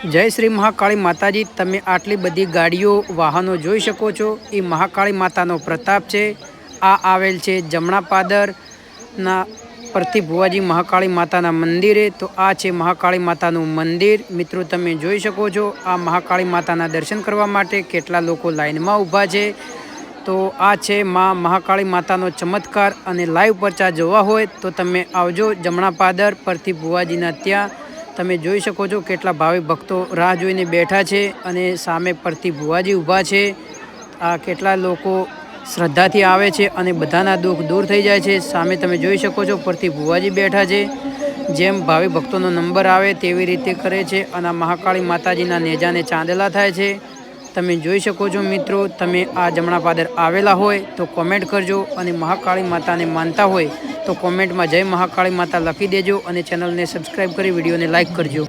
જય શ્રી મહાકાળી માતાજી। તમે આટલી બધી ગાડીઓ વાહનો જોઈ શકો છો, એ મહાકાળી માતાનો પ્રતાપ છે। આ આવેલ છે જમણા પાદરના પરથી ભુવાજી મહાકાળી માતાના મંદિરે। તો આ છે મહાકાળી માતાનું મંદિર। મિત્રો તમે જોઈ શકો છો આ મહાકાળી માતાના દર્શન કરવા માટે કેટલા લોકો લાઈનમાં ઊભા છે। તો આ છે માં મહાકાળી માતાનો ચમત્કાર। અને લાઈવ પરચા જોવા હોય તો તમે આવજો જમણા પાદર પરથી ભુવાજીના ત્યાં। તમે જોઈ શકો છો કેટલા ભાવિક ભક્તો રાહ જોઈને બેઠા છે અને સામે પરથી ભુવાજી ઊભા છે। આ કેટલા લોકો શ્રદ્ધાથી આવે છે અને બધાના દુઃખ દૂર થઈ જાય છે। સામે તમે જોઈ શકો છો પરથી ભુવાજી બેઠા છે। જેમ ભાવિક ભક્તોનો નંબર આવે તેવી રીતે કરે છે અને આ મહાકાળી માતાજીના નેજાને ચાંદલા થાય છે। તમે જોઈ શકો છો મિત્રો। તમે આ જમણા પાદર આવેલા હોય તો કોમેન્ટ કરજો અને મહાકાળી માતાને માનતા હોય તો કોમેન્ટમાં જય મહાકાળી માતા લખી દેજો અને ચેનલને સબસ્ક્રાઈબ કરી વિડીયોને લાઇક કરજો।